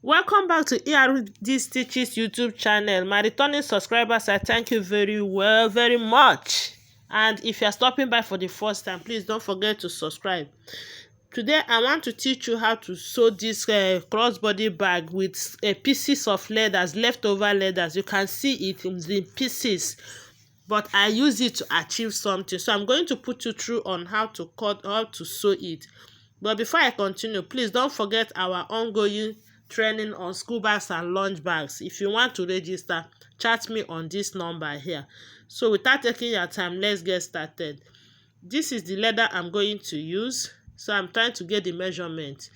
Welcome back to ERD Stitches YouTube channel. My returning subscribers, I thank you very much. And if you are stopping by for the first time, please don't forget to subscribe. Today, I want to teach you how to sew this crossbody bag with pieces of leathers, leftover leathers. You can see it in the pieces, but I use it to achieve something. So I'm going to put you through on how to sew it. But before I continue, please don't forget our ongoing training on school bags and lunch bags. If you want to register, chat me on this number here. So without taking your time, let's get started. This is the leather I'm going to use. So I'm trying to get the measurement.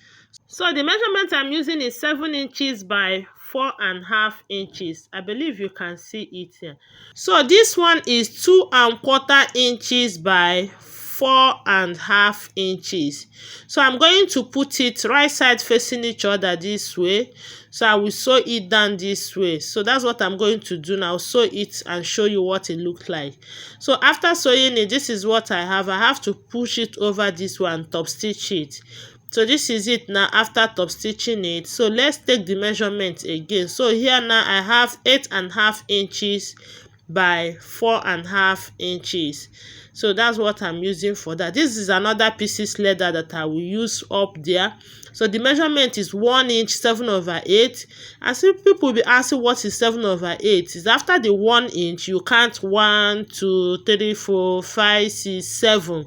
So the measurement I'm using is 7 inches by 4.5 inches. I believe you can see it here. So this one is 2.25 inches by 4.5 inches. So I'm going to put it right side facing each other this way. So I will sew it down this way. So that's what I'm going to do now. Sew it and show you what it looks like. So after sewing it, this is what I have. I have to push it over this one, top stitch it. So this is it now after top stitching it. So let's take the measurement again. So here now I have 8.5 inches by 4.5 inches. So that's what I'm using for that. This is another pieces leather that I will use up there. So the measurement is 1 inch 7/8. And some people will be asking what is 7/8. Is after the 1 inch you count 1, 2, 3, 4, 5, 6, 7.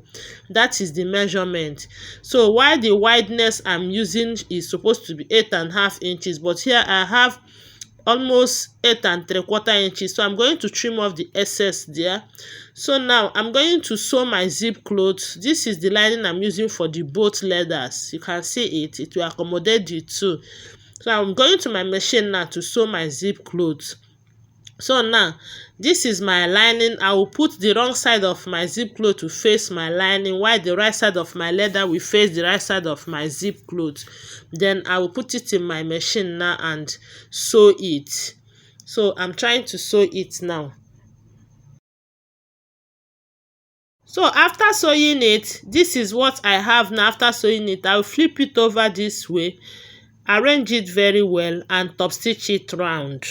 That is the measurement. So while the wideness I'm using is supposed to be 8.5 inches, but here I have almost 8.75 inches. So I'm going to trim off the excess there. So now I'm going to sew my zip clothes. This is the lining I'm using for the both leathers. You can see it will accommodate the two. So I'm going to my machine now to sew my zip clothes. So now this is my lining. I will put the wrong side of my zip cloth to face my lining, while the right side of my leather will face the right side of my zip cloth. Then I will put it in my machine now and sew it. So I'm trying to sew it now. So after sewing it, this is what I have now. After sewing it, I will flip it over this way, arrange it very well, and top stitch it round.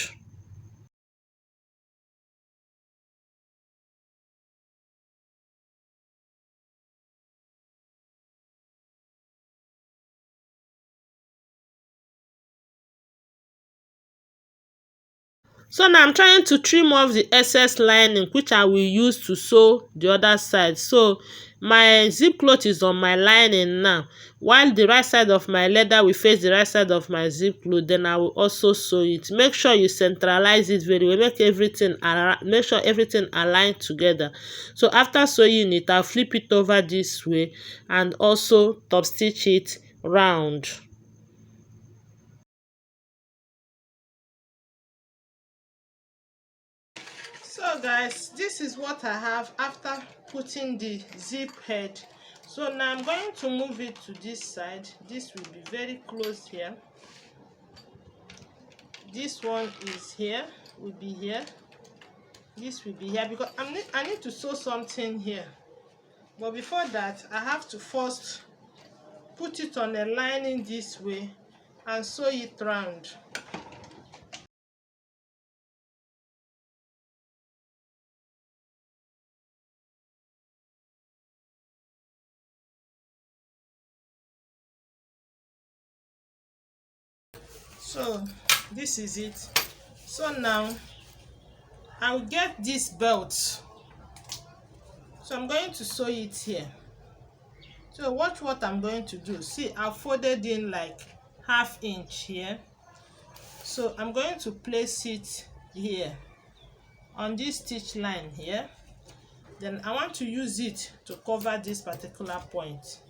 So now I'm trying to trim off the excess lining, which I will use to sew the other side. So my zip cloth is on my lining now, while the right side of my leather will face the right side of my zip cloth. Then I will also sew it. Make sure you centralize it very well. Make sure everything align together. So after sewing it, I'll flip it over this way and also top stitch it round. So guys, this is what I have after putting the zip head. So now I'm going to move it to this side. This will be very close here. This one is here, will be here. This will be here because I need to sew something here. But before that, I have to first put it on a lining this way and sew it round. So this is it. So now I'll get this belt. So I'm going to sew it here. So watch what I'm going to do. See, I've folded in like 1/2 inch here. So I'm going to place it here on this stitch line here. Then I want to use it to cover this particular point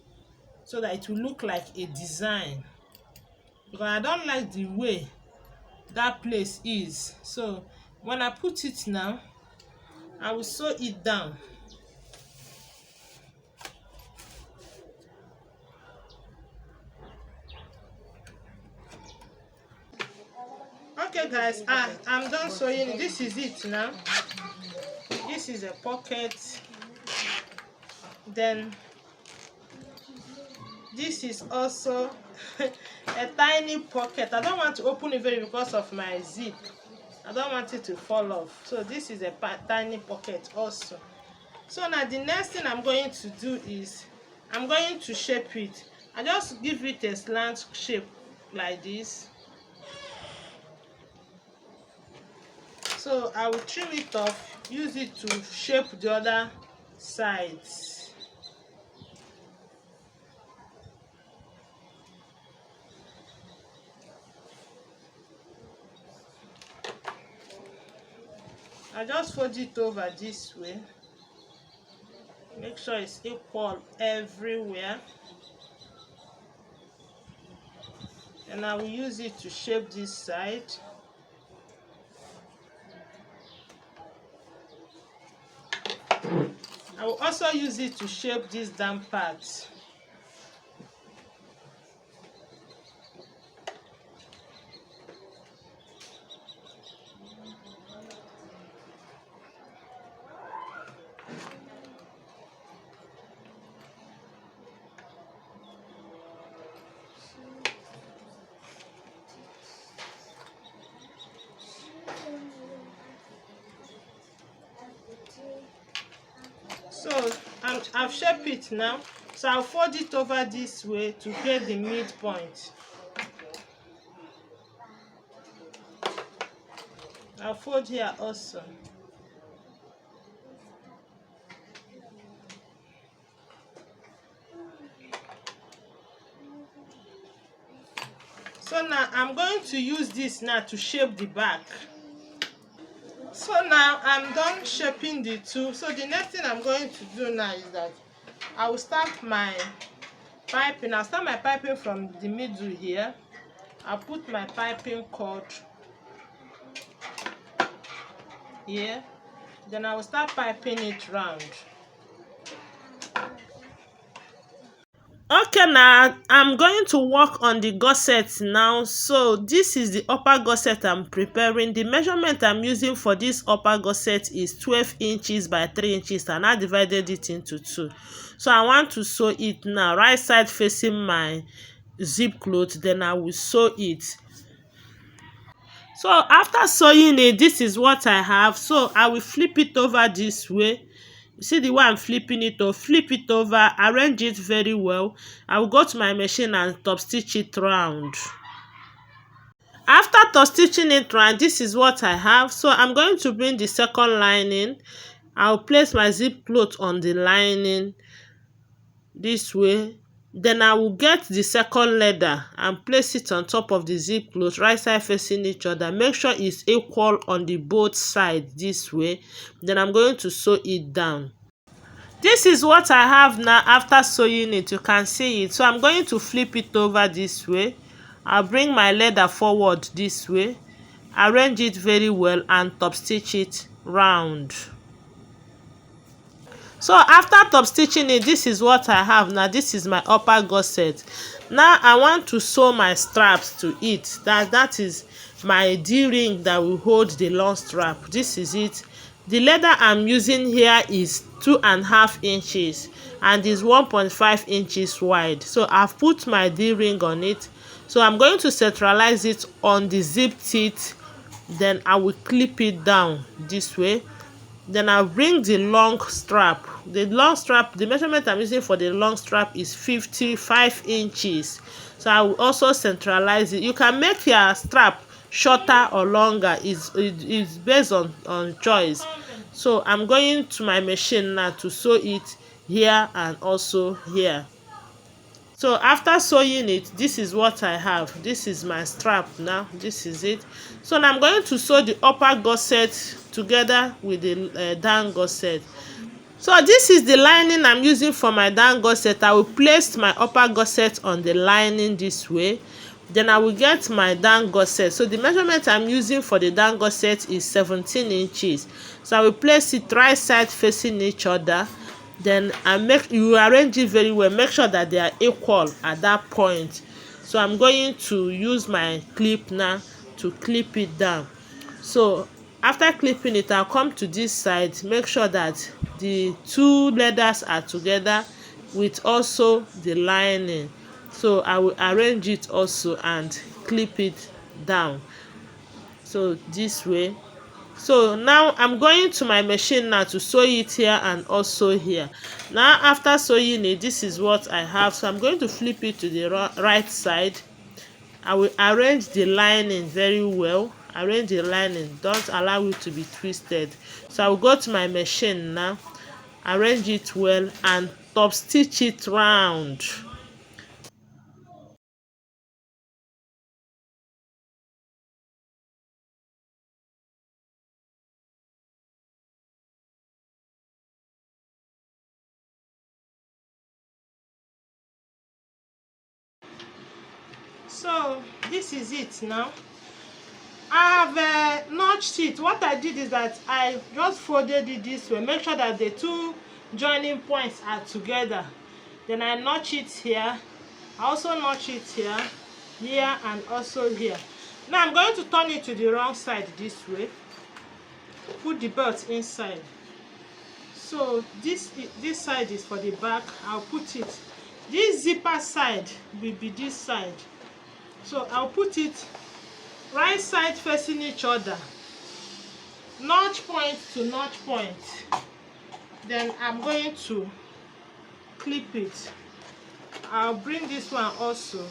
so that it will look like a design, because I don't like the way that place is. So when I put it now, I will sew it down. Okay guys, I'm done sewing. This is it now. This is a pocket. Then this is also a tiny pocket. I don't want to open it very because of my zip. I don't want it to fall off. So this is a tiny pocket also. So now the next thing I'm going to do is I'm going to shape it. I just give it a slant shape like this. So I will trim it off, use it to shape the other sides. I just fold it over this way. Make sure it's equal everywhere. And I will use it to shape this side. I will also use it to shape this down part. So I've shaped it now. So I'll fold it over this way to get the midpoint. I'll fold here also. So now I'm going to use this now to shape the back. So now I'm done shaping the two. So the next thing I'm going to do now is that I will start my piping. I'll start my piping from the middle here. I'll put my piping cord here. Then I will start piping it round. Okay, now I'm going to work on the gusset now. So this is the upper gusset I'm preparing. The measurement I'm using for this upper gusset is 12 inches by 3 inches, and I divided it into two. So I want to sew it now, right side facing my zip cloth. Then I will sew it. So after sewing it, this is what I have. So I will flip it over this way. You see the way I'm flipping it over, flip it over, arrange it very well. I will go to my machine and top stitch it round. After top stitching it round, this is what I have. So I'm going to bring the second lining. I'll place my zip cloth on the lining this way. Then I will get the second leather and place it on top of the zip cloth, right side facing each other. Make sure it's equal on the both sides this way. Then I'm going to sew it down. This is what I have now after sewing it. You can see it. So I'm going to flip it over this way. I'll bring my leather forward this way, arrange it very well, and top stitch it round. So after top stitching it, this is what I have now. This is my upper gusset. Now I want to sew my straps to it. That is my D-ring that will hold the long strap. This is it. The leather I'm using here is 2.5 inches and is 1.5 inches wide. So I've put my D-ring on it. So I'm going to centralize it on the zip teeth. Then I will clip it down this way. Then I'll bring the long strap. The long strap, the measurement I'm using for the long strap is 55 inches. So I will also centralize it. You can make your strap shorter or longer. It's based on choice. So I'm going to my machine now to sew it here and also here. So after sewing it, this is what I have. This is my strap now. This is it. So now I'm going to sew the upper gusset together with the down gusset. So this is the lining I'm using for my down gusset. I will place my upper gusset on the lining this way. Then I will get my down gusset. So the measurement I'm using for the down gusset is 17 inches. So I will place it right side facing each other. Then you arrange it very well. Make sure that they are equal at that point. So I'm going to use my clip now to clip it down. So after clipping it, I'll come to this side. Make sure that the two leathers are together with also the lining. So I will arrange it also and clip it down, so this way. So now I'm going to my machine now to sew it here and also here. Now after sewing it, this is what I have. So I'm going to flip it to the right side. I will arrange the lining very well. Arrange the lining, don't allow it to be twisted. So I will go to my machine now, arrange it well and top stitch it round. So this is it now. I have notched it. What I did is that I just folded it this way, make sure that the two joining points are together. Then I notch it here. I also notch it here, here and also here. Now I'm going to turn it to the wrong side this way. Put the belt inside. So this side is for the back. I'll put it. This zipper side will be this side. So I'll put it right side facing each other, notch point to notch point. Then I'm going to clip it. I'll bring this one also,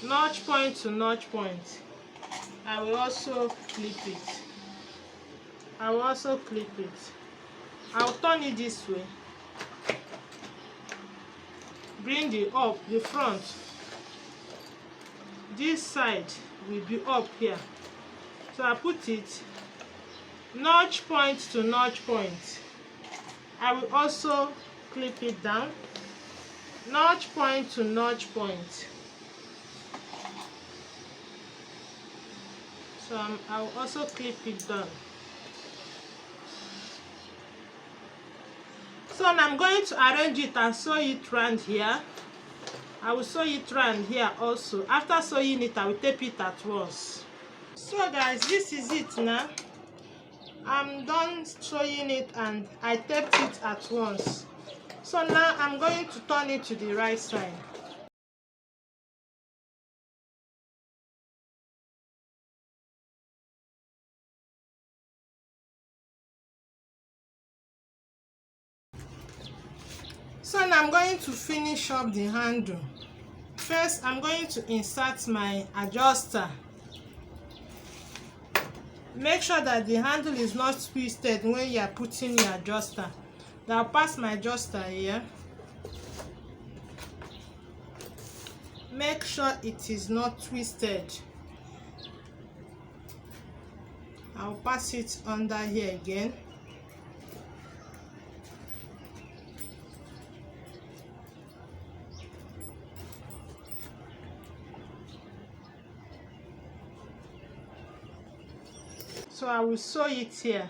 notch point to notch point. I will also clip it. I will also clip it. I'll turn it this way. Bring the front. This side will be up here. So I put it notch point to notch point. I will also clip it down, notch point to notch point. So I will also clip it down. So now I'm going to arrange it and sew it round here. I will sew it round here also. After sewing it, I will tape it at once. So guys, this is it now. I'm done sewing it and I taped it at once. So now I'm going to turn it to the right side. So now I'm going to finish up the handle. First, I'm going to insert my adjuster. Make sure that the handle is not twisted when you are putting your adjuster. Now I'll pass my adjuster here. Make sure it is not twisted. I'll pass it under here again. So I will sew it here.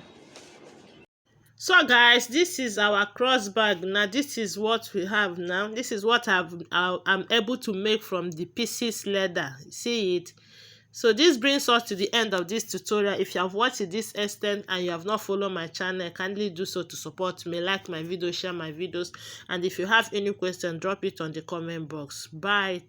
So guys, this is our cross bag. Now this is what we have now. This is what I'm able to make from the pieces leather. See it? So this brings us to the end of this tutorial. If you have watched to this extent and you have not followed my channel, kindly do so to support me. Like my video, share my videos, and if you have any question, drop it on the comment box. Bye.